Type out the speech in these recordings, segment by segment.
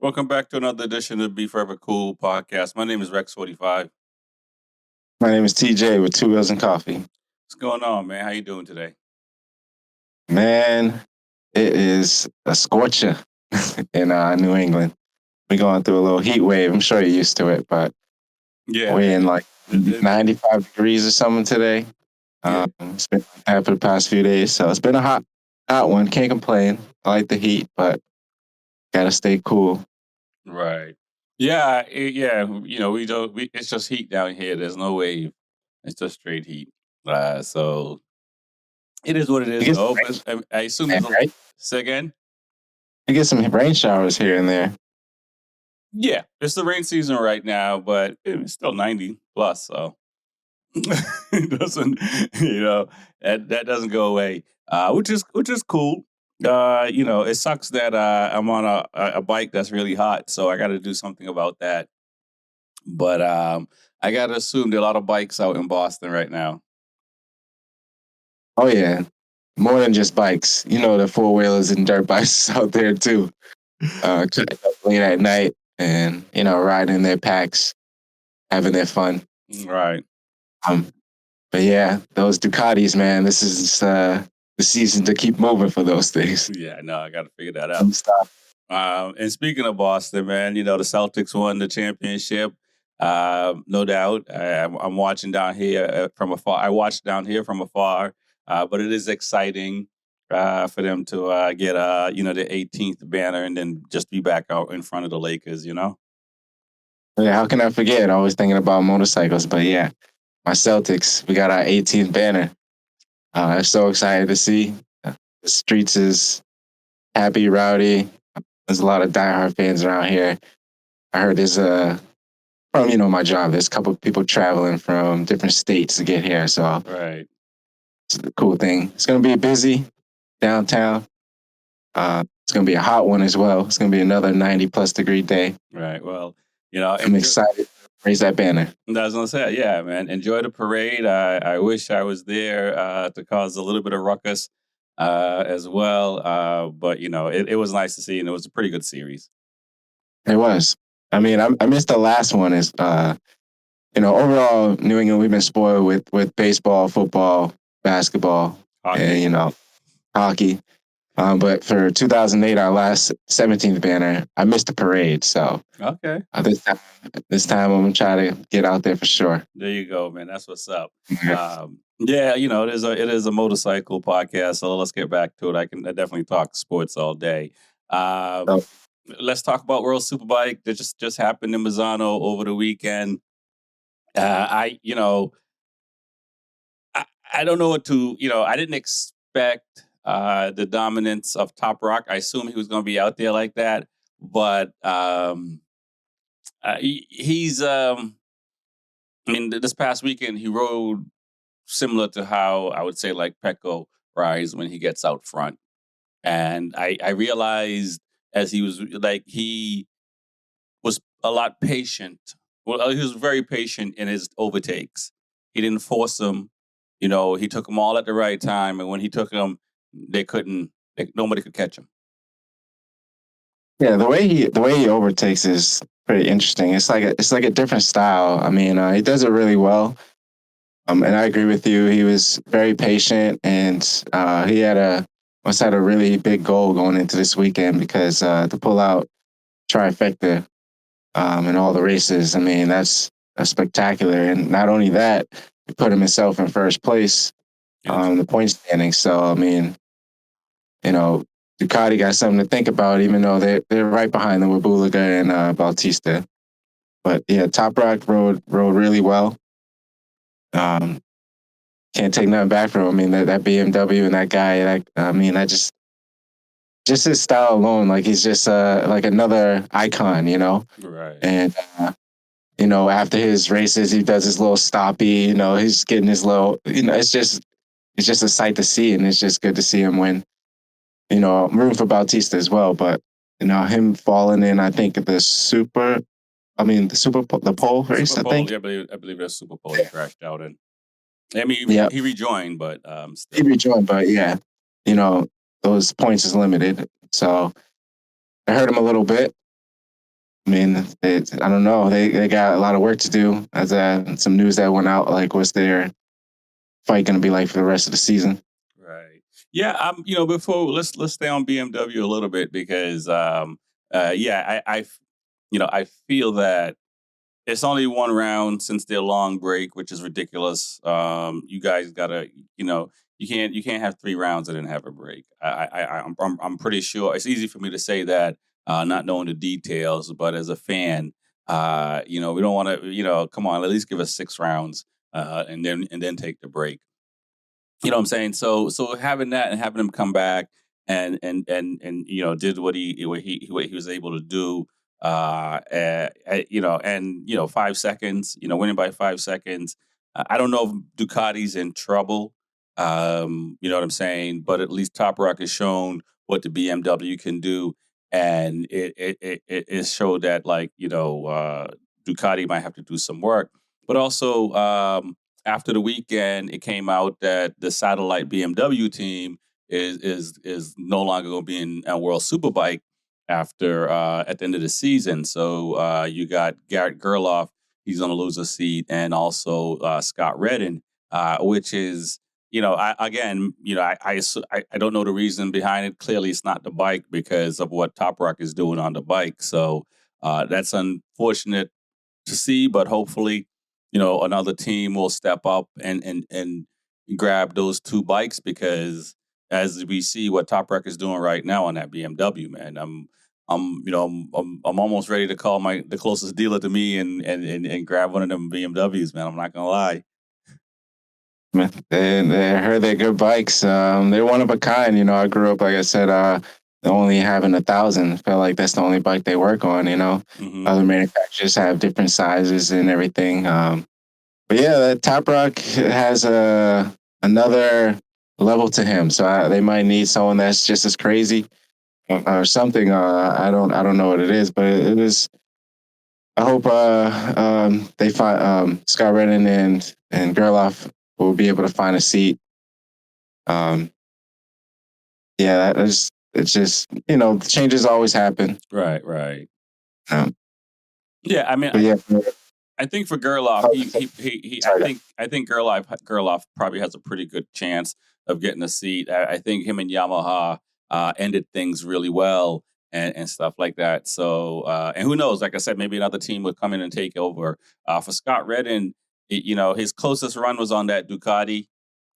Welcome back to another edition of B4evaKool podcast. My name is Rex45. My name is TJ with Two Wheels and Coffee. What's going on, man? How you doing today? Man, it is a scorcher in New England. We're going through a little heat wave. I'm sure you're used to it, but Yeah, we're in like it- 95 degrees or something today. yeah, It's been like that for the past few days, so it's been a hot one. Can't complain. I like the heat, but gotta stay cool. right. Yeah, yeah. We don't. It's just heat down here. There's no wave. It's just straight heat. So it is what it You is, get some though. rain, But I assume man, there's a. right? Say again. You get some rain showers here and there. Yeah, it's the rain season right now, but it's still 90 plus. So it doesn't, that doesn't go away, which is cool. It sucks that I'm on a bike that's really hot, so I got to do something about that. But I got to assume there are a lot of bikes out in Boston right now. Oh yeah, more than just bikes. You know, the four wheelers and dirt bikes out there too. Cutting up late at night and riding their packs, having their fun. Right. Um, but yeah, those Ducatis, man, this is the season to keep moving for those things. Yeah, no, I got to figure that out. Don't stop. And speaking of Boston, man, the Celtics won the championship. No doubt. I'm watching down here from afar. I watched down here from afar, but it is exciting for them to get the 18th banner and then just be back out in front of the Lakers. Yeah, how can I forget? Always thinking about motorcycles, but yeah, my Celtics, we got our 18th banner. I'm so excited to see. The streets is happy, rowdy. There's a lot of diehard fans around here. I heard there's from my job, there's a couple of people traveling from different states to get here. So Right. it's a cool thing. It's gonna be busy downtown. It's gonna be a hot one as well. It's gonna be another 90+ degree day. Right. Well, I'm excited to raise that banner. I was gonna say, yeah, man, enjoy the parade. I wish I was there to cause a little bit of ruckus as well. But it was nice to see, and it was a pretty good series. It was. I mean, I missed the last one. Is overall, New England, we've been spoiled with baseball, football, basketball, Hockey. and hockey. But for 2008, our last 17th banner, I missed the parade. So Okay. This time I'm gonna try to get out there for sure. There you go, man. That's what's up. Yeah. Yeah, it is a motorcycle podcast, so let's get back to it. I definitely talk sports all day. So, Let's talk about World Superbike that just happened in Misano over the weekend. I don't know what to, I didn't expect the dominance of Top Rock. I assume he was going to be out there like that, but he's. I mean, this past weekend he rode similar to how I would say like Pecco rides when he gets out front, and I realized as he was a lot patient. Well, he was very patient in his overtakes. He didn't force them. He took them all at the right time, and when he took them, nobody could catch him. yeah, the way he overtakes is pretty interesting. It's like a different style. I mean, he does it really well. And I agree with you. He was very patient, and he must had a really big goal going into this weekend because to pull out trifecta in all the races. I mean, that's spectacular. And not only that, he put himself in first place the point standing. So I mean, Ducati got something to think about, even though they're right behind them with Bulaga and Bautista. But yeah, Top Rock rode really well. Can't take nothing back from him. I mean, that BMW and that guy. I just his style alone, like he's just like another icon, Right. And after his races, he does his little stoppy. He's getting his little. It's just a sight to see, and it's just good to see him win. I'm rooting for Bautista as well, but him falling in, I think the pole race. Super I Bowl, think yeah, I believe that's Super Bowl he crashed out in. I mean, yeah, he rejoined, but he still. rejoined, but yeah, those points is limited, so it hurt him a little bit. I mean, I don't know. They got a lot of work to do. As some news that went out, like, what's their fight going to be like for the rest of the season? Right. Yeah. Before let's stay on BMW a little bit because yeah, I feel that it's only one round since their long break, which is ridiculous. You guys gotta, you can't have 3 rounds and then have a break. I'm pretty sure it's easy for me to say that, not knowing the details, but as a fan, we don't want to, come on, at least give us 6 rounds, and then take the break. You know what I'm saying? So having that and having him come back and did what he was able to do, 5 seconds, winning by 5 seconds. I don't know if Ducati's in trouble. You know what I'm saying? But at least Top Rock has shown what the BMW can do, and it showed that, like, Ducati might have to do some work, but also, after the weekend, it came out that the satellite BMW team is no longer going to be in World Superbike after, at the end of the season. So, you got Garrett Gerloff; he's going to lose a seat, and also, Scott Redden, which is, I don't know the reason behind it. Clearly, it's not the bike because of what Top Rock is doing on the bike. So, that's unfortunate to see, but hopefully, another team will step up and grab those 2 bikes, because as we see what Top Rack is doing right now on that BMW, man, I'm almost ready to call the closest dealer to me and grab one of them BMWs, man. I'm not gonna lie. They heard they're good bikes. They're one of a kind. I grew up, like I said, only having 1,000. Felt like that's the only bike they work on. Hmm. Other manufacturers have different sizes and everything. But yeah, that Top Rock has another level to him. So they might need someone that's just as crazy, or something. I don't know what it is, but it is. I hope they find Scott Redden and Gerloff will be able to find a seat. Um, yeah, it's just, changes always happen. Right, right. Um, Yeah, I mean, but yeah, I think for Gerloff, I sorry. think Gerloff probably has a pretty good chance of getting a seat. I think him and Yamaha ended things really well and stuff like that. So, and who knows? Like I said, maybe another team would come in and take over. For Scott Redden, his closest run was on that Ducati,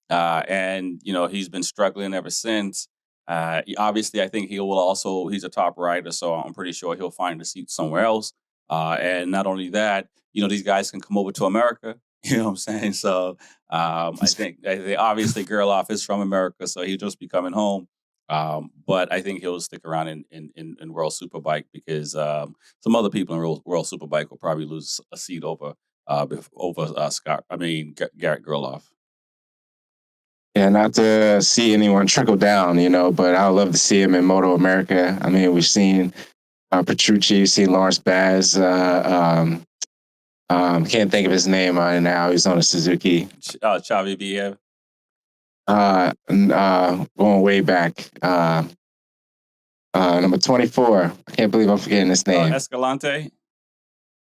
and he's been struggling ever since. Obviously, I think he's a top rider, so I'm pretty sure he'll find a seat somewhere else. And not only that, these guys can come over to America. You know what I'm saying? So, I think obviously Gerloff is from America, so he'll just be coming home. But I think he'll stick around in World Superbike, because some other people in World Superbike will probably lose a seat over Scott. I mean, Garrett Gerloff. Yeah, not to see anyone trickle down, but I would love to see him in Moto America. I mean, we've seen Petrucci, we've seen Lawrence Baz. Can't think of his name right now. He's on a Suzuki. Xavi Villa. Going way back. Number 24. I can't believe I'm forgetting his name. Escalante.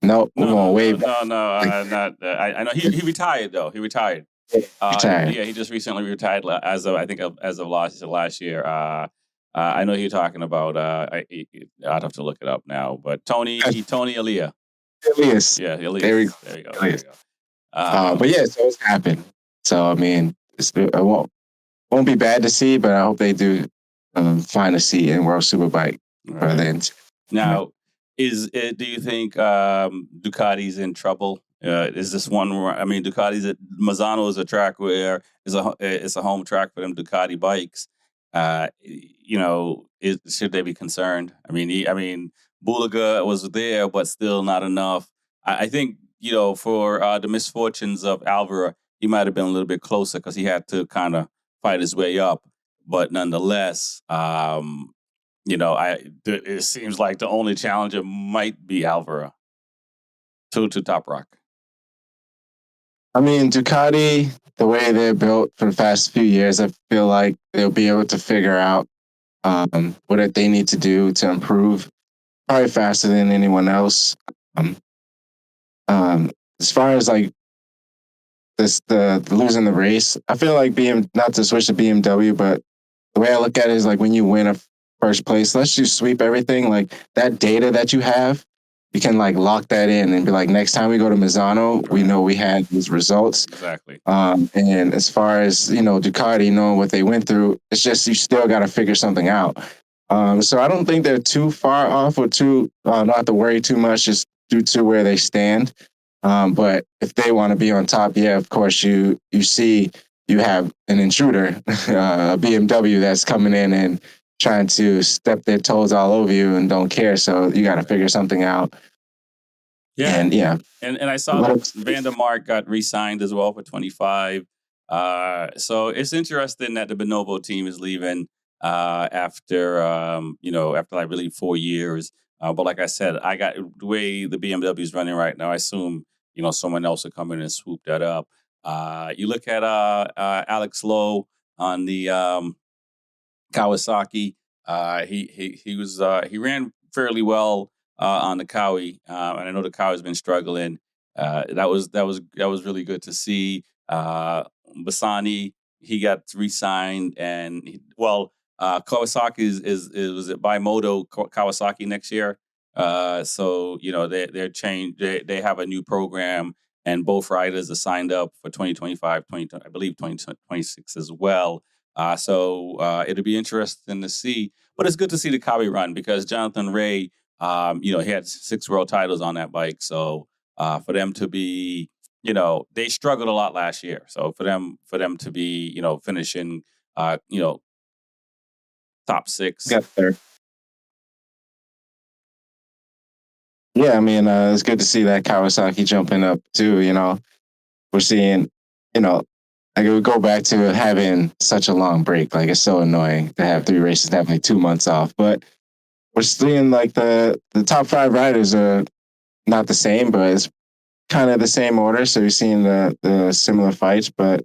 Nope, we're No, no, going way no, back. no, no. Not. I know he retired though. He retired. Retired. Yeah, he just recently retired, as of last year. I know who you're talking about. I'd have to look it up now. But Tony Elia. Elias. Yeah, There we Elias. go. There you go. There you Elias. go. But yeah, so it's happened. So I mean, it won't be bad to see, but I hope they do find a seat in World Superbike for Right. then. Now, do you think Ducati's in trouble? Is this one? I mean, Mazzano is a track where it's a home track for them Ducati bikes. Should they be concerned? I mean, Bulaga was there, but still not enough. I think, for the misfortunes of Alvaro, he might have been a little bit closer because he had to kind of fight his way up. But nonetheless, it seems like the only challenger might be Alvaro to Top Rock. I mean, Ducati, the way they're built for the past few years, I feel like they'll be able to figure out what they need to do to improve. probably faster than anyone else. Um, as far as like the losing the race, I feel like not to switch to BMW, but the way I look at it is like when you win a first place, let's just sweep everything. Like that data that you have, you can like lock that in and be like, next time we go to Misano, we Right. know we had these results. Exactly. And as far as Ducati knowing what they went through, it's just you still got to figure something out. So I don't think they're too far off or too not have to worry too much just due to where they stand. But if they want to be on top, yeah, of course you see you have an intruder, a BMW that's coming in and trying to step their toes all over you and don't care. So you got to figure something out. Yeah, And yeah, and I saw that Vandermark got re-signed as well for 25. So it's interesting that the Bonobo team is leaving after after I believe 4 years. But like I said, I got the way the BMW is running right now. I assume someone else will come in and swoop that up. You look at Alex Lowe on the Kawasaki. He ran fairly well on the Kawi, and I know the Kawi's been struggling. That was really good to see. Bassani, he got re-signed, and Kawasaki is was it by Kawasaki next year. So they're changed. They have a new program, and both riders are signed up for 2025, I believe 2026 as well. It'll be interesting to see, but it's good to see the Kawi run because Jonathan Ray, he had 6 world titles on that bike. So for them to be, they struggled a lot last year. So for them to be, finishing, top 6. got there. Yeah, I mean, it's good to see that Kawasaki jumping up too. We're seeing, you know, like it would go back to having such a long break. Like it's so annoying to have 3 races to have like 2 months off. But we're seeing like the top 5 riders are not the same, but it's kind of the same order. So you're seeing the similar fights, but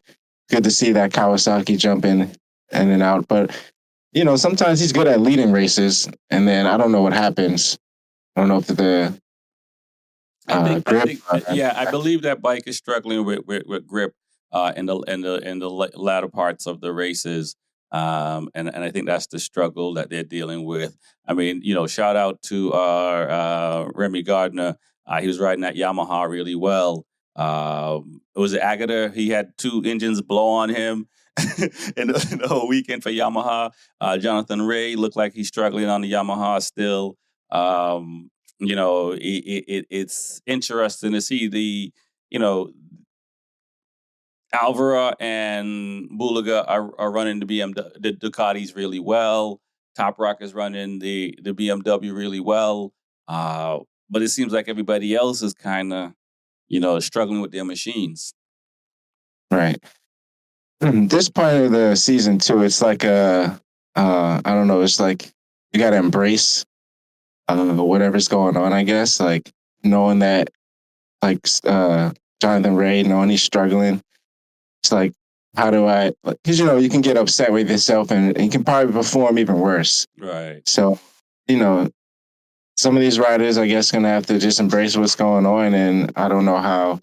good to see that Kawasaki jump in and out. But sometimes he's good at leading races, and then I don't know what happens. I don't know if the I grip. think, yeah, I believe that bike is struggling with grip in the latter parts of the races, and I think that's the struggle that they're dealing with. I mean, shout out to Remy Gardner. He was riding that Yamaha really well. Was it Agata? He had 2 engines blow on him. In the whole weekend for Yamaha, Jonathan Ray looked like he's struggling on the Yamaha still. Um, it's interesting to see you know, Alvaro and Bulaga are running the the Ducatis really well. Top Rock is running the BMW really well. But it seems like everybody else is kind of, struggling with their machines. Right. This part of the season too, it's like I don't know, it's like you gotta embrace whatever's going on, I guess. Like knowing that like Jonathan Ray, knowing he's struggling. It's like, how do I because you can get upset with yourself and you can probably perform even worse. Right. So, you know, some of these riders I guess gonna have to just embrace what's going on, and I don't know how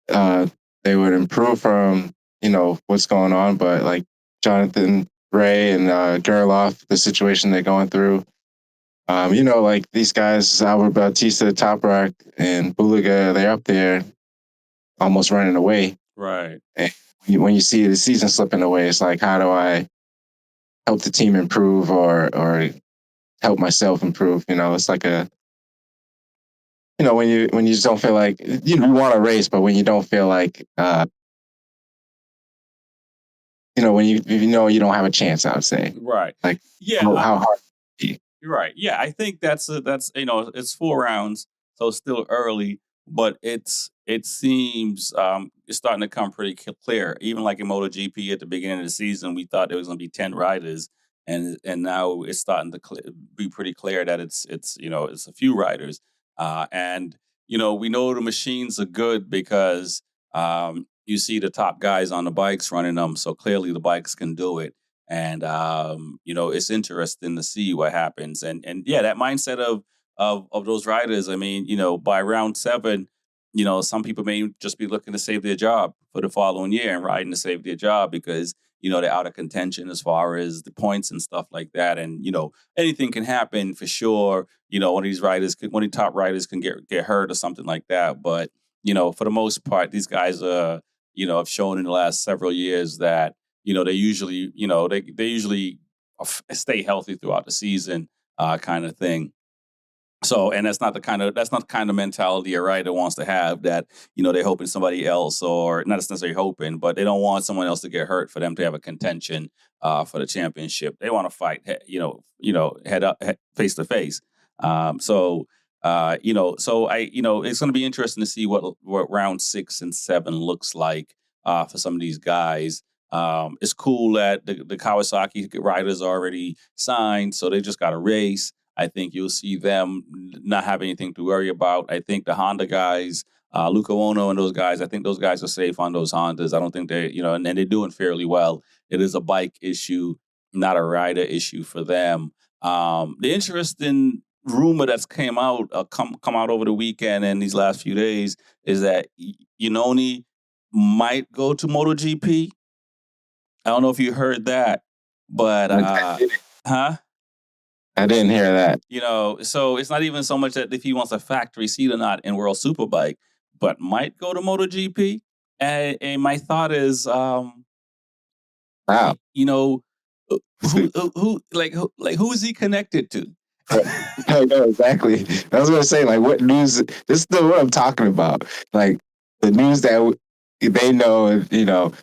uh, they would improve from what's going on. But like Jonathan Ray and Gerloff, the situation they're going through. Like these guys, Albert Bautista, Top Rock, and Bulaga, they're up there almost running away. Right. And when you see the season slipping away, it's like, how do I help the team improve or help myself improve? It's like when you just don't feel like you want to race, but when you don't feel like when you don't have a chance, I would say. Right. Like Yeah. how hard it be. Right. Yeah, I think that's it's 4 rounds, so it's still early, but it seems it's starting to come pretty clear. Even like in MotoGP at the beginning of the season, we thought there was going to be 10 riders, and now it's starting to be pretty clear that it's a few riders, and we know the machines are good because you see the top guys on the bikes running them, so clearly the bikes can do it. And it's interesting to see what happens. And yeah, that mindset of of those riders. I mean, by round 7, some people may just be looking to save their job for the following year and riding to save their job because they're out of contention as far as the points and stuff like that. And anything can happen for sure. One of these riders, one of the top riders, can get hurt or something like that. But for the most part, these guys have shown in the last several years that they usually they usually stay healthy throughout the season, kind of thing. So, and that's not the kind of mentality a rider wants to have, that they're hoping somebody else, or not necessarily hoping, but they don't want someone else to get hurt for them to have a contention for the championship. They want to fight, head up, face to face. So it's going to be interesting to see what round 6 and 7 looks like for some of these guys. It's cool that the Kawasaki riders are already signed, so they just got a race. I think you'll see them not have anything to worry about. I think the Honda guys, Luca Ono and those guys, I think those guys are safe on those Hondas. I don't think and they're doing fairly well. It is a bike issue, not a rider issue for them. The interesting rumor that's come out over the weekend and these last few days is that Iannone might go to MotoGP. I don't know if you heard that, but huh? I didn't hear that. So it's not even so much that if he wants a factory seat or not in World Superbike, but might go to MotoGP. And my thought is, Wow. who is he connected to? I know, exactly. I was going to say, like, what news? This is what I'm talking about. Like, the news that they know,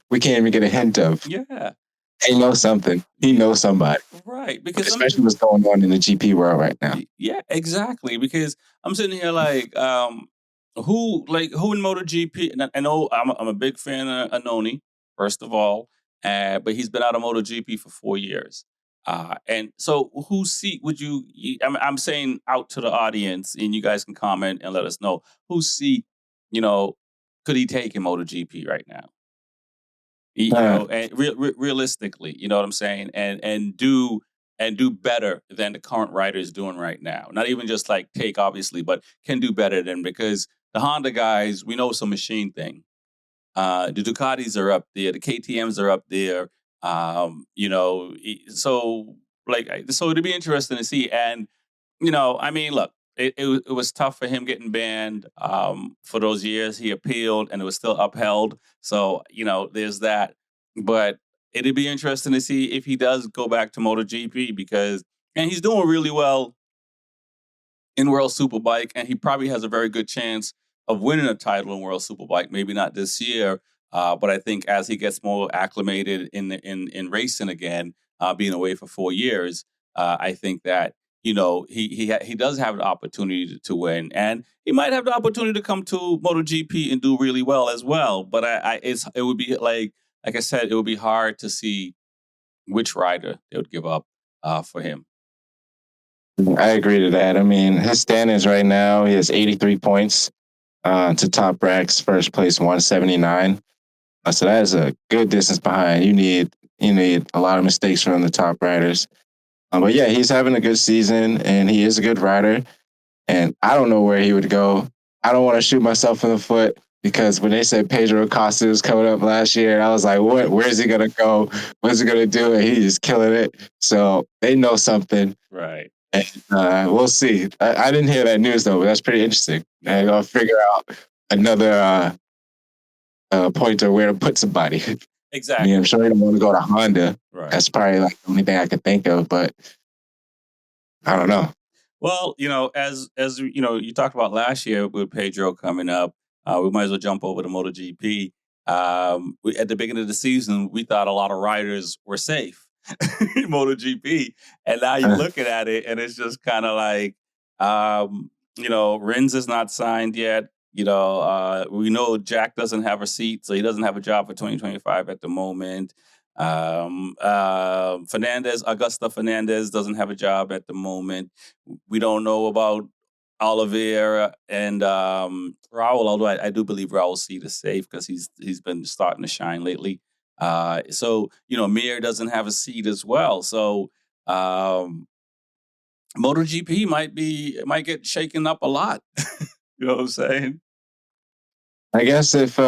we can't even get a hint of. Yeah. He knows something. He knows somebody. Right. Because especially what's going on in the GP world right now. Yeah, exactly. Because I'm sitting here like, who in MotoGP? And I know I'm a big fan of Iannone, first of all, but he's been out of MotoGP for 4 years. And so whose seat would you, I'm saying out to the audience, and you guys can comment and let us know, whose seat, could he take in MotoGP right now? And realistically, you know what I'm saying? And do better than the current rider is doing right now. Not even just like take, obviously, but can do better than, because the Honda guys, we know it's a machine thing. The Ducatis are up there. The KTMs are up there. So it'd be interesting to see. And, I mean, look, it was tough for him getting banned for those years. He appealed and it was still upheld. So, there's that. But it'd be interesting to see if he does go back to MotoGP, and he's doing really well in World Superbike, and he probably has a very good chance of winning a title in World Superbike. Maybe not this year, but I think as he gets more acclimated in racing again, being away for 4 years, I think that he does have the opportunity to win, and he might have the opportunity to come to MotoGP and do really well as well. But it would be like I said, it would be hard to see which rider they would give up for him. I agree to that. I mean, his standings right now, he has 83 points to Toprak's first place 179. So that is a good distance behind. You need a lot of mistakes from the top riders. But yeah, he's having a good season, and he is a good rider. And I don't know where he would go. I don't want to shoot myself in the foot, because when they said Pedro Acosta was coming up last year, I was like, what? Where's he going to go? What's he going to do? And he's killing it. So they know something. Right. And we'll see. I didn't hear that news, though, but that's pretty interesting. And I'll figure out another pointer where to put somebody. Exactly. I mean, I'm sure he don't want to go to Honda. Right. That's probably like the only thing I could think of, but I don't know. Well, as you talked about last year with Pedro coming up, we might as well jump over to MotoGP. At the beginning of the season, we thought a lot of riders were safe in MotoGP, and now you're looking at it, and it's just kind of like, Rins is not signed yet. We know Jack doesn't have a seat, so he doesn't have a job for 2025 at the moment. Augusta Fernandez doesn't have a job at the moment. We don't know about Oliveira and Raul, although I do believe Raul's seat is safe because he's been starting to shine lately. So Mir doesn't have a seat as well. So MotoGP might get shaken up a lot. You know what I'm saying? I guess if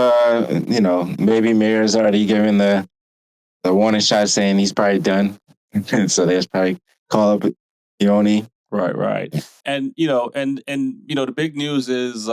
maybe Mayor's already given the warning shot saying he's probably done, so there's probably call up Ioni. Right. And the big news is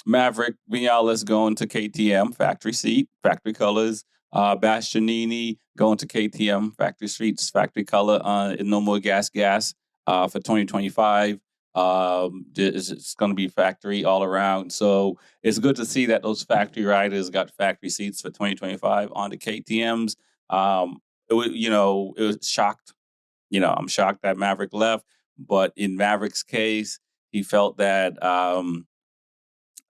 Maverick Vinales going to KTM factory seat, factory colors. Bastianini going to KTM factory seats, factory color. No more gas for 2025. It's going to be factory all around. So it's good to see that those factory riders got factory seats for 2025 on the KTM's. It was shocked. I'm shocked that Maverick left, but in Maverick's case, he felt that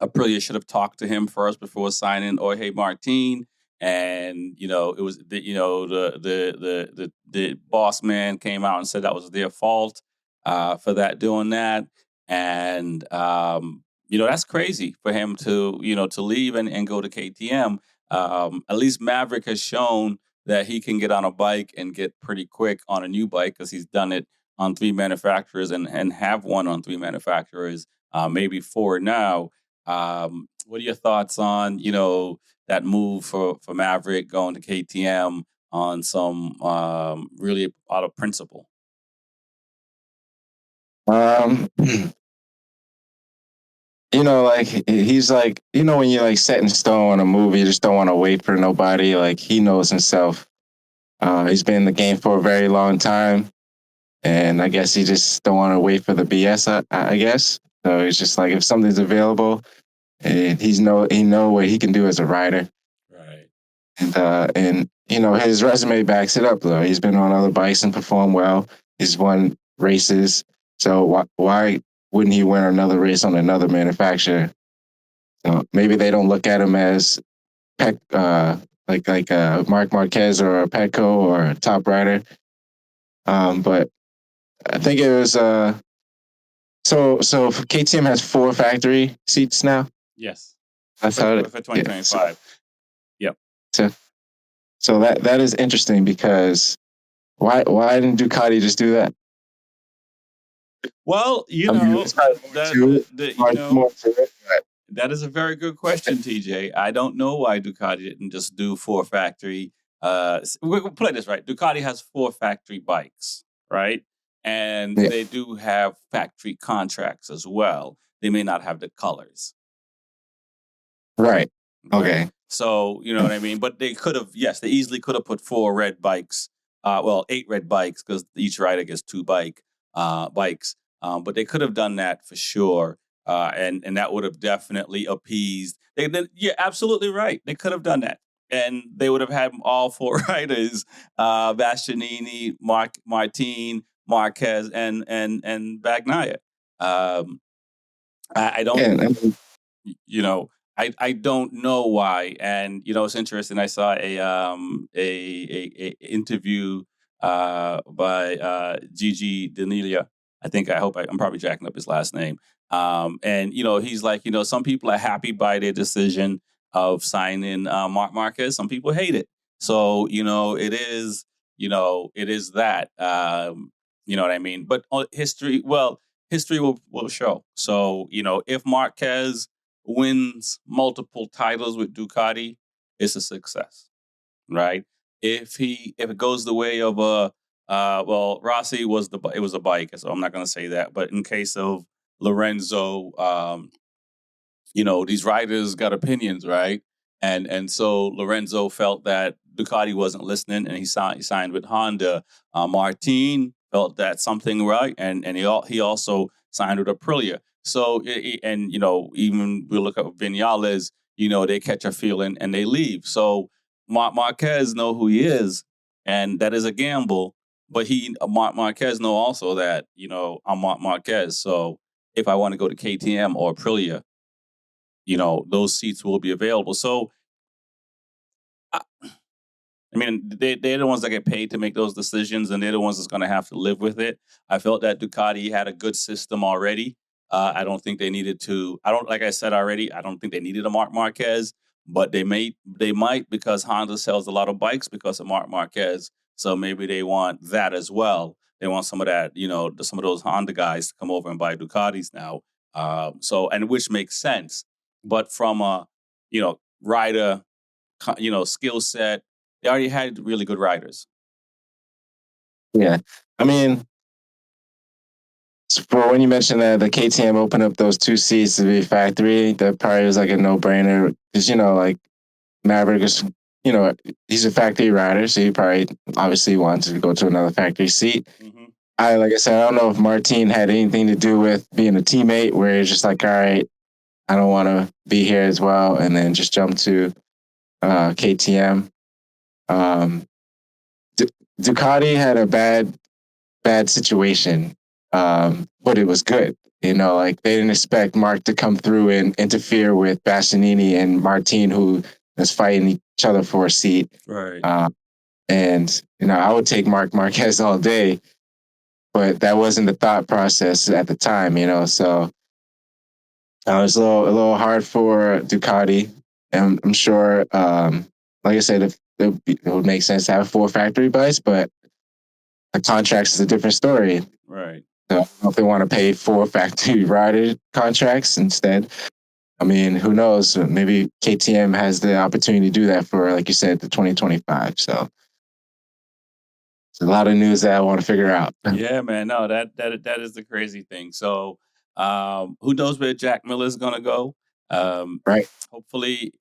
Aprilia should have talked to him first before signing Jorge Martin. And it was the boss man came out and said that was their fault for doing that. And that's crazy for him to leave and go to KTM. At least Maverick has shown that he can get on a bike and get pretty quick on a new bike because he's done it on 3 manufacturers and have won on 3 manufacturers, maybe 4 now. What are your thoughts on that move for Maverick going to KTM on some really out of principle? Like he's like, when you like set in stone on a movie, you just don't want to wait for nobody. Like he knows himself. He's been in the game for a very long time, and I guess he just don't want to wait for the BS. I guess so. It's just like if something's available, and he know what he can do as a rider. Right. And his resume backs it up though. He's been on other bikes and performed well. He's won races. So why wouldn't he win another race on another manufacturer? So maybe they don't look at him as like Mark Marquez or a Petco or a top rider. But I think it was so KTM has 4 factory seats now. Yes. That's how for 2025. Yep. So that is interesting because why didn't Ducati just do that? Well, that is a very good question, TJ. I don't know why Ducati didn't just do 4 factory. We'll play this right. Ducati has 4 factory bikes, right? And they do have factory contracts as well. They may not have the colors. Right. Okay. So, you know what I mean? But they could have, they easily could have put 4 red bikes. 8 red bikes because each rider gets 2 bikes. But they could have done that for sure. And that would have definitely appeased. You're absolutely right. They could have done that. And they would have had all 4 riders, Bastianini, Martin, Marquez, and Bagnaia. I don't, I don't know why. And it's interesting. I saw a interview by Gigi D'Anelia. I'm probably jacking up his last name. And he's like, some people are happy by their decision of signing Marc Marquez. Some people hate it. So it is that. You know what I mean? But history will show. So if Marquez wins multiple titles with Ducati, it's a success, right? If it goes the way of Rossi it was a bike, so I'm not going to say that. But in case of Lorenzo, these riders got opinions, right? And so Lorenzo felt that Ducati wasn't listening, and he signed with Honda. Martin felt that something right, and he also signed with Aprilia. So even we look at Vinales, they catch a feeling and they leave. So Marquez know who he is, and that is a gamble. But Marquez know also that I'm Marquez. So if I want to go to KTM or Aprilia, those seats will be available. So, they're the ones that get paid to make those decisions, and they're the ones that's going to have to live with it. I felt that Ducati had a good system already. I don't think they needed to. Like I said already, I don't think they needed a Marc Marquez, but they might because Honda sells a lot of bikes because of Marc Marquez. So maybe they want that as well. They want some of that, some of those Honda guys to come over and buy Ducatis now. And which makes sense. But from a, rider, skill set, they already had really good riders. Yeah. I mean, for when you mentioned that the KTM opened up those 2 seats to be factory, that probably was like a no-brainer because, like Maverick is, he's a factory rider, so he probably obviously wants to go to another factory seat. Mm-hmm. Like I said, I don't know if Martin had anything to do with being a teammate where he's just like, all right, I don't want to be here as well, and then just jump to KTM. Ducati had a bad situation, but it was good. Like they didn't expect Mark to come through and interfere with Bastianini and Martin, who was fighting each other for a seat. Right. And I would take Mark Marquez all day, but that wasn't the thought process at the time. So it was a little hard for Ducati. And I'm sure, like I said, it would make sense to have 4 factory bikes, but the contracts is a different story. Right. So I don't know if they want to pay 4 factory rider contracts instead. I mean, who knows? Maybe KTM has the opportunity to do that for, like you said, the 2025. So it's a lot of news that I want to figure out. Yeah, man. No, that is the crazy thing. So, who knows where Jack Miller is gonna go? Right. Hopefully,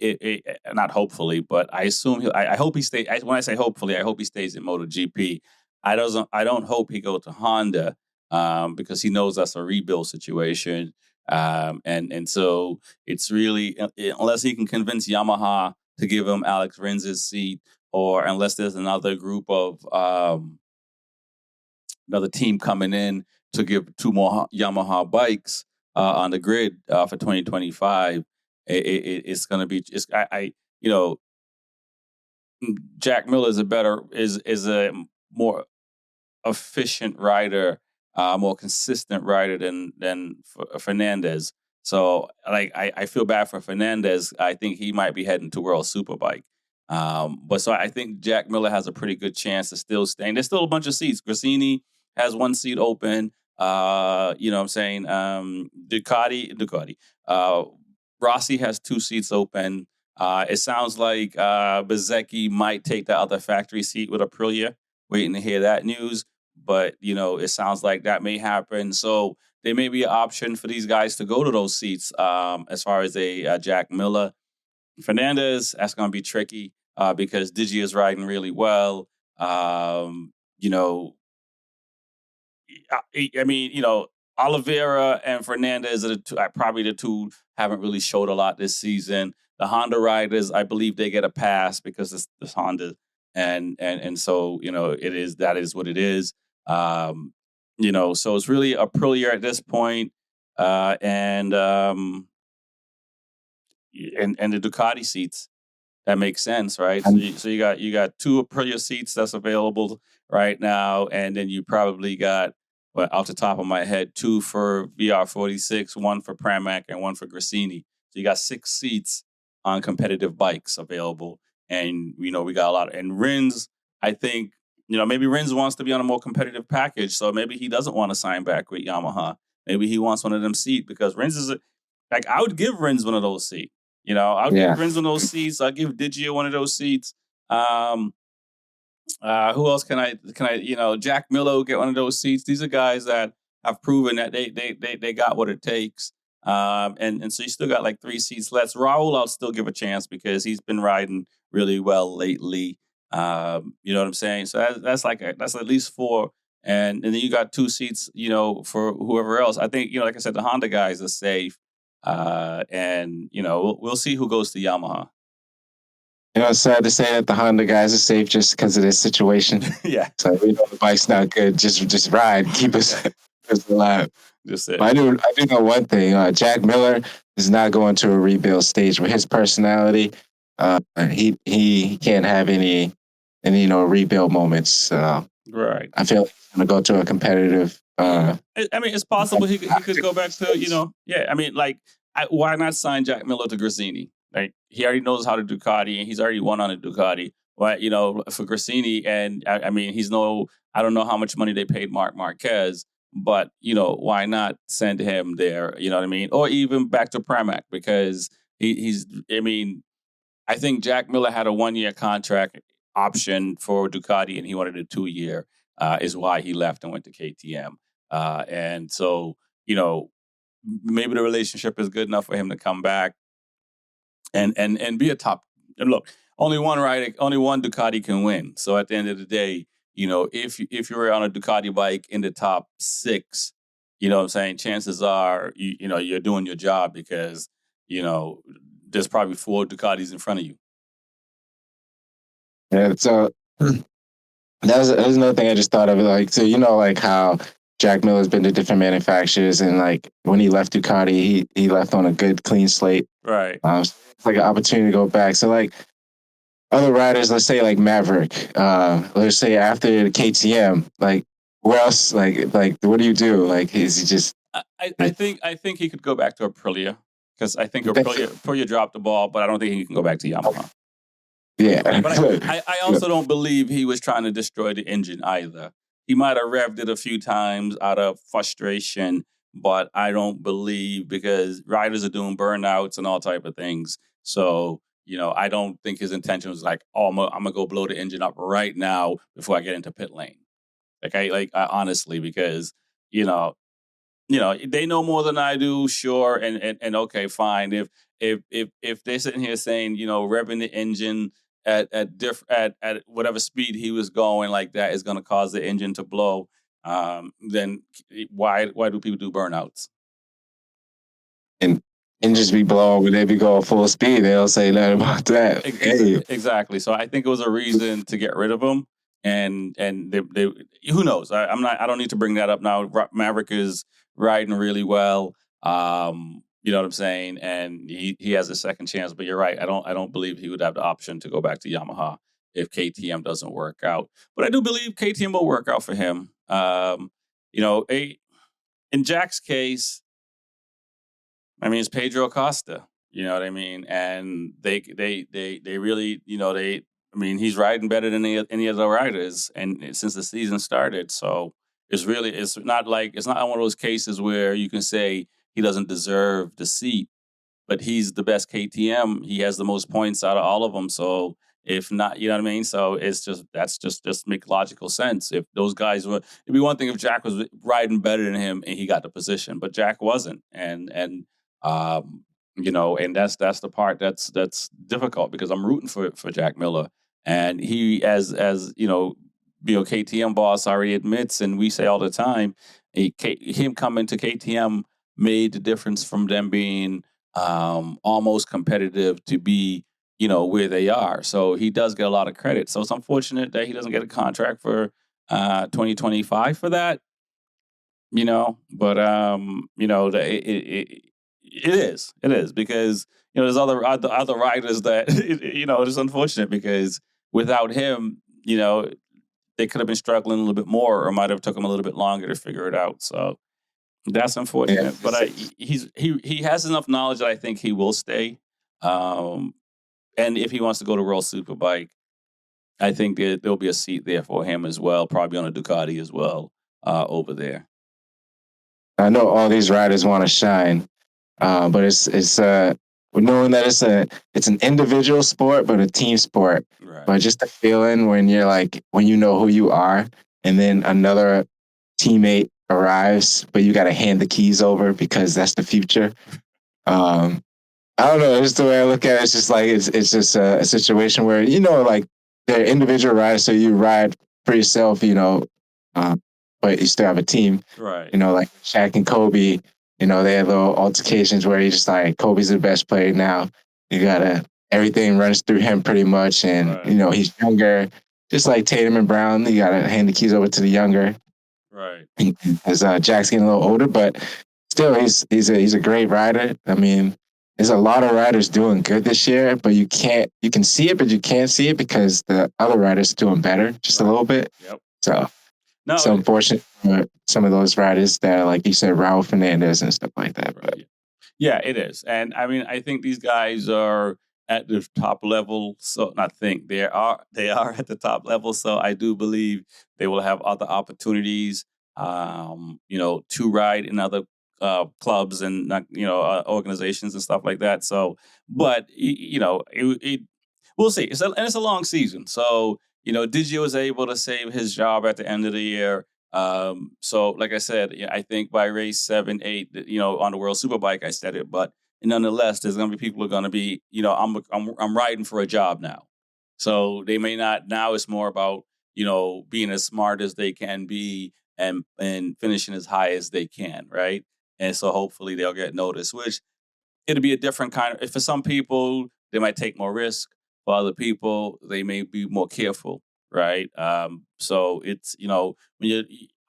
not hopefully, but I assume I hope he stays. When I say hopefully, I hope he stays in MotoGP. I don't hope he goes to Honda because he knows that's a rebuild situation. And so it's really unless he can convince Yamaha to give him Alex Rinz's seat, or unless there's another group of another team coming in to give 2 more Yamaha bikes on the grid for 2025. It's going to be just Jack Miller is a more efficient rider, more consistent rider than Fernandez. So I feel bad for Fernandez. I think he might be heading to World Superbike. But so I think Jack Miller has a pretty good chance to still stay. And there's still a bunch of seats. Grassini has 1 seat open. You know what I'm saying? Ducati. Rossi has 2 seats open. It sounds like Bezzecchi might take the other factory seat with Aprilia. Waiting to hear that news. But, it sounds like that may happen. So there may be an option for these guys to go to those seats as far as a Jack Miller. Fernandez, that's going to be tricky because Digi is riding really well. I mean, Oliveira and Fernandez are probably the 2 haven't really showed a lot this season. The Honda riders, I believe they get a pass because it's Honda, and so that is what it is. So it's really Aprilia at this point, and the Ducati seats. That makes sense, right? So you got 2 Aprilia seats that's available right now, and then you probably got, off the top of my head, 2 for VR46, 1 for Pramac, and 1 for Grassini. So you got 6 seats on competitive bikes available, and we got a lot. And Rins, I think, maybe Rins wants to be on a more competitive package, so maybe he doesn't want to sign back with Yamaha. Maybe he wants one of them seats because Rins is I would give Rins one of those seats. I'll give Rins one of those seats. I'll give Digio one of those seats. Who else can I? Jack Miller will get one of those seats. These are guys that have proven that they got what it takes. And so you still got like 3 seats left. Raul, I'll still give a chance because he's been riding really well lately. You know what I'm saying? So that's at least 4. And then you got 2 seats, for whoever else. I think, like I said, the Honda guys are safe. And we'll see who goes to Yamaha. It's sad to say that the Honda guys are safe just because of this situation. Yeah. So we know the bike's not good. Just ride, keep us alive. Just it. But I do know one thing. Jack Miller is not going to a rebuild stage with his personality. He can't have any rebuild moments. Right. I feel like he's going to go to a competitive. I mean, it's possible he could go back to Yeah, I mean, why not sign Jack Miller to Grassini? Like he already knows how to Ducati, and he's already won on a Ducati. But for Grassini, and I mean, he's no I don't know how much money they paid Mark Marquez, but why not send him there? You know what I mean? Or even back to Pramac, because he's. I mean, I think Jack Miller had a 1-year contract option for Ducati, and he wanted a 2-year. Is why he left and went to KTM. And so, maybe the relationship is good enough for him to come back and be a top. And look, only one Ducati can win. So at the end of the day, if you're on a Ducati bike in the top 6, you know what I'm saying, chances are you're doing your job, because there's probably 4 Ducatis in front of you. Yeah, so that was another thing I just thought of. Like, so like how Jack Miller's been to different manufacturers, and like when he left Ducati, he left on a good clean slate. Right. So it's like an opportunity to go back. So like other riders, let's say like Maverick, let's say after the KTM, like where else? Like what do you do? Like is he just? I think he could go back to Aprilia, because I think Aprilia dropped the ball, but I don't think he can go back to Yamaha. Yeah, but I also don't believe he was trying to destroy the engine either. He might have revved it a few times out of frustration, but I don't believe, because riders are doing burnouts and all type of things. So, I don't think his intention was like, oh, I'm gonna go blow the engine up right now before I get into pit lane. I honestly, because they know more than I do, sure, and okay, fine. If they're sitting here saying, revving the engine at whatever speed he was going, like that is going to cause the engine to blow, then why do people do burnouts? And engines be blowing when they be going full speed. They don't say nothing about that. Exactly. So I think it was a reason to get rid of him. And they who knows? I don't need to bring that up now. Maverick is riding really well. You know what I'm saying? And he has a second chance. But you're right. I don't believe he would have the option to go back to Yamaha if KTM doesn't work out. But I do believe KTM will work out for him. In Jack's case, I mean, it's Pedro Acosta. You know what I mean? And they really, I mean, he's riding better than any other riders, and since the season started. So it's not one of those cases where you can say he doesn't deserve the seat, but he's the best KTM. He has the most points out of all of them. So if not, you know what I mean? So that's just make logical sense. If those guys it'd be one thing if Jack was riding better than him and he got the position, but Jack wasn't. And that's the part that's difficult, because I'm rooting for Jack Miller, and he as KTM boss already admits, and we say all the time, him coming to KTM made the difference from them being almost competitive to be where they are. So he does get a lot of credit. So it's unfortunate that he doesn't get a contract for 2025 for that. But it is because there's other riders that it's unfortunate, because without him, they could have been struggling a little bit more, or might have took him a little bit longer to figure it out. So that's unfortunate. Yeah. But he has enough knowledge that I think he will stay. And if he wants to go to World Superbike, I think there'll be a seat there for him as well, probably on a Ducati as well over there. I know all these riders want to shine, but it's knowing that it's an individual sport, but a team sport. Right. But just the feeling when you're when you know who you are, and then another teammate arrives, but you got to hand the keys over because that's the future. I don't know. It's the way I look at it. It's just it's just a situation where they're individual riders, so you ride for yourself, but you still have a team, right? Like Shaq and Kobe. They had little altercations where you're just like, Kobe's the best player now. Everything runs through him pretty much, and right. He's younger, just like Tatum and Brown. You gotta hand the keys over to the younger, right? As Jack's getting a little older, but still, he's a great rider. I mean, there's a lot of riders doing good this year, but you can see it, but you can't see it because the other riders are doing better just a little bit. Yep. So it's unfortunate for some of those riders that, like you said, Raul Fernandez and stuff like that. But yeah, it is. And I mean, I think these guys are, at the top level. So not think they are at the top level. So I do believe they will have other opportunities, to ride in other clubs and organizations and stuff like that. So, but we'll see. It's a long season. So Digio was able to save his job at the end of the year. So, like I said, yeah, I think by race 7, 8, on the World Superbike, I said it, but nonetheless, there's going to be people who are going to be, I'm riding for a job now. So they may not. Now it's more about being as smart as they can be and finishing as high as they can, right? And so hopefully they'll get noticed, which it'll be a different kind of. For some people, they might take more risk. For other people, they may be more careful, right? So it's when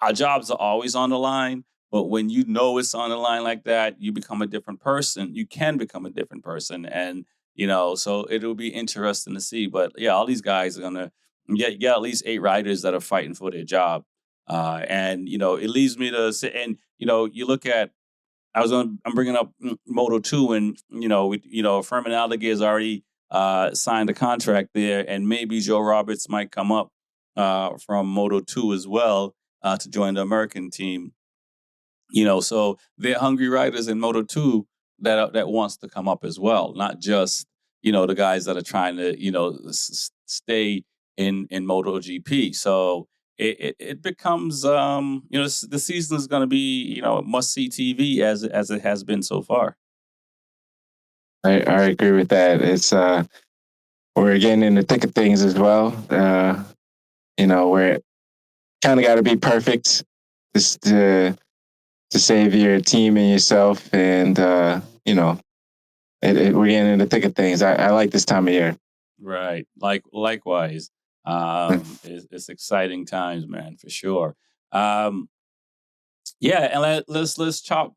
our jobs are always on the line, but when it's on the line like that, you become a different person. You can become a different person, and so it'll be interesting to see. But yeah, all these guys are gonna get at least 8 riders that are fighting for their job, and it leads me to say, and you look at I'm bringing up Moto 2, and Furman Alligator has already signed a contract there, and maybe Joe Roberts might come up from Moto 2 as well to join the American team. So they're hungry riders in Moto 2 that wants to come up as well, not just the guys that are trying to stay in MotoGP. So it becomes the season is going to be must see TV as it has been so far. I agree with that. It's we're getting in the thick of things as well. We're kind of got to be perfect just to save your team and yourself, and we're getting in the thick of things. I like this time of year. Right. Likewise. It's exciting times, man, for sure. Um, yeah, and let's talk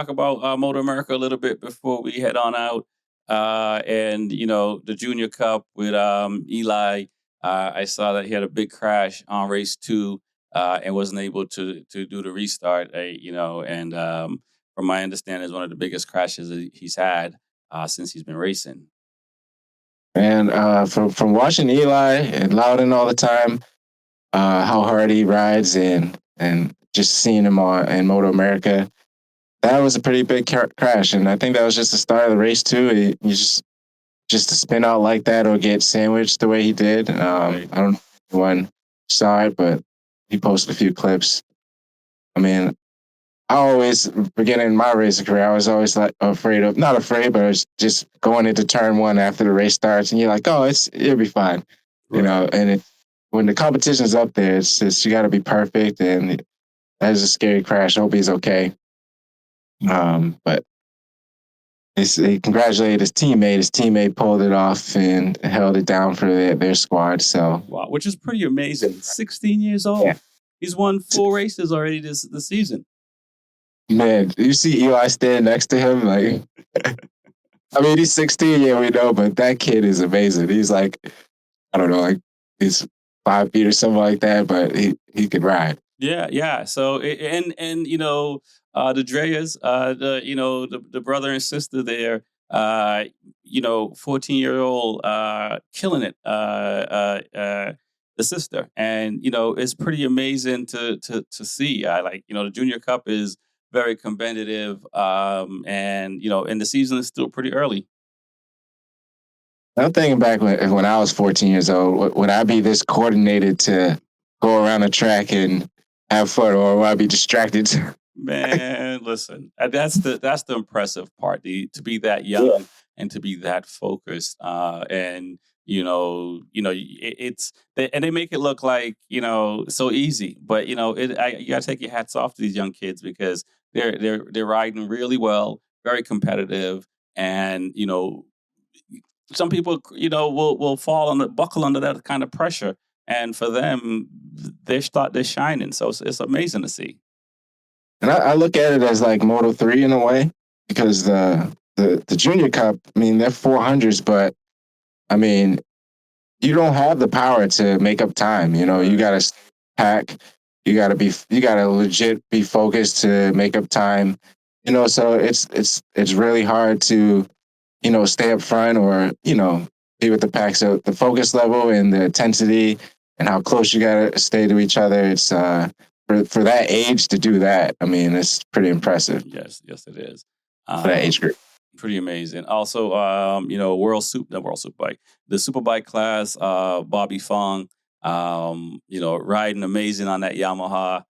about Motor America a little bit before we head on out. And the Junior Cup with Eli. I saw that he had a big crash on race 2 and wasn't able to do the restart. And from my understanding, is one of the biggest crashes that he's had since he's been racing. And from watching Eli and Loudon all the time, how hard he rides, and just seeing him in Moto America, that was a pretty big crash. And I think that was just the start of the race too. He just to spin out like that or get sandwiched the way he did. Right. I don't know if anyone saw it, but he posted a few clips. I mean, I always, beginning in my racing career, I was always like not afraid, but I was just going into turn 1 after the race starts, and you're like, oh, it'll be fine, Right. And when the competition's up there, it's just you got to be perfect, and that is a scary crash. I hope he's okay. But he congratulated his teammate. His teammate pulled it off and held it down for their squad. So wow, which is pretty amazing. 16 years old. Yeah. He's won 4 races already this season. Man, you see Eli stand next to him, like. I mean, he's 16, yeah, we know, but that kid is amazing. He's like, I don't know, like he's 5 feet or something like that, but he can ride. Yeah. So the Dreas, the brother and sister there, 14-year-old, killing it. The sister, and it's pretty amazing to see. I like the Junior Cup is very competitive, and and the season is still pretty early. I'm thinking back when I was 14 years old, would I be this coordinated to go around the track and have fun, or would I be distracted? Man, listen, that's the impressive part, to be that young and to be that focused. And it's and they make it look like so easy, but you gotta take your hats off to these young kids because they're riding really well, very competitive, and some people will buckle under that kind of pressure, and for them, they're shining. So it's amazing to see. And I look at it as like Moto 3 in a way, because the Junior Cup, I mean, they're 400s, but I mean, you don't have the power to make up time. You got to pack, you got to legit be focused to make up time. So it's really hard to stay up front or, be with the pack. So the focus level and the intensity and how close you got to stay to each other, it's for that age to do that. I mean, it's pretty impressive Yes, it is. for that age group. Pretty amazing. Also, the World Superbike, the Superbike class, Bobby Fong, riding amazing on that Yamaha.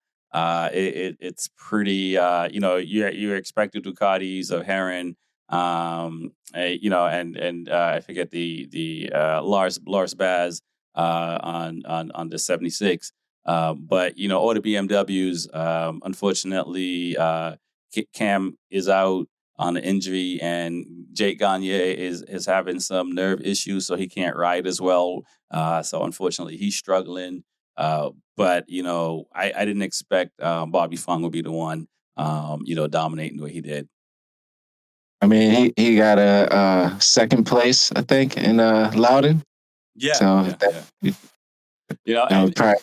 It's pretty, you're expected Ducatis of Heron, and I forget the Lars Baz on the 76. But all the BMWs, unfortunately, Cam is out on an injury, and Jake Gagne is having some nerve issues, so he can't ride as well. So unfortunately, he's struggling. But I didn't expect Bobby Fong would be the one, dominating the way he did. I mean, he got a second place, I think, in Loudon. Yeah. So and probably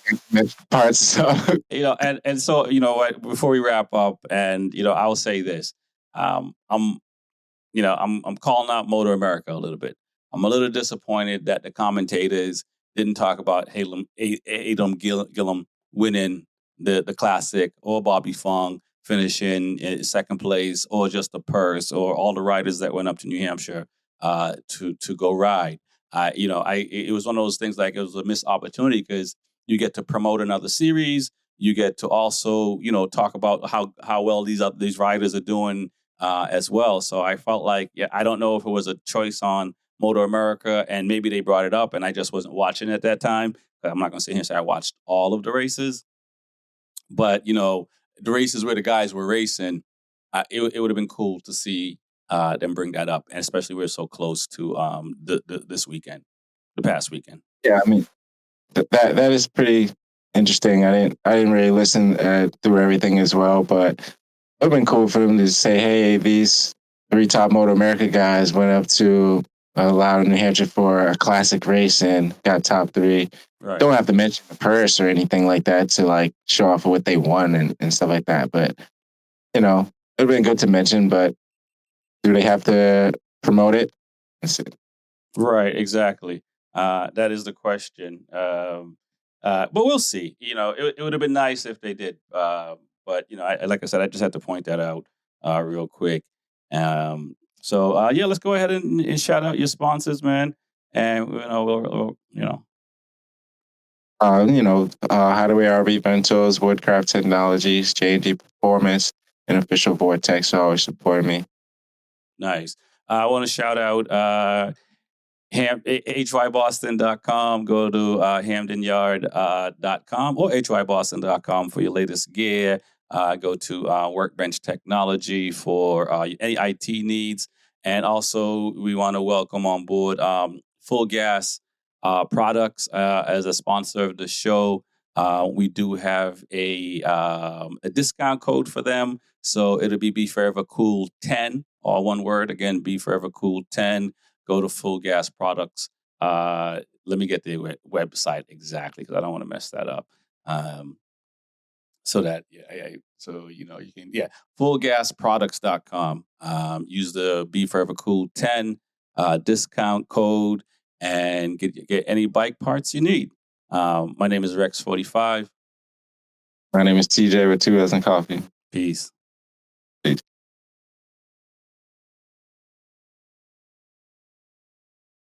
parts. So and so what? Before we wrap up, and I'll say this: I'm calling out Motor America a little bit. I'm a little disappointed that the commentators didn't talk about Adam Gillum winning the classic, or Bobby Fong finishing in second place, or just the purse, or all the riders that went up to New Hampshire to go ride. It was one of those things, like it was a missed opportunity, because you get to promote another series. You get to also talk about how well these riders are doing as well. So I felt like, I don't know if it was a choice on Motor America, and maybe they brought it up and I just wasn't watching at that time. I'm not going to sit here and say I watched all of the races, but the races where the guys were racing, it would have been cool to see them bring that up, and especially we're so close to this weekend, the past weekend. Yeah, I mean that is pretty interesting. I didn't really listen through everything as well, but it would have been cool for them to say, hey, these 3 top Moto America guys went up to Loudon, New Hampshire for a classic race and got top 3. Right. Don't have to mention the purse or anything like that to like show off what they won and stuff like that. But it would have been good to mention. But do they have to promote it? Right, exactly. That is the question. But we'll see. It would have been nice if they did. But like I said, I just had to point that out real quick. So let's go ahead and shout out your sponsors, man. And Hideaway RV Rentals, Woodcraft Technologies, J&D Performance, and Official Vortex are always supporting me. Nice. I want to shout out HYBoston.com. Go to HamdenYard.com or HYBoston.com for your latest gear. Go to Workbench Technology for any IT needs. And also, we want to welcome on board Full Gas Products as a sponsor of the show. We do have a discount code for them. So it'll be B4evaKool 10, all one word. Again, B4evaKool 10. Go to Full Gas Products. Let me get the website exactly, because I don't want to mess that up. So that you can fullgasproducts.com. Use the B4evaKool 10 discount code and get any bike parts you need. My name is Rex45. My name is TJ with 2 As in Coffee. Peace.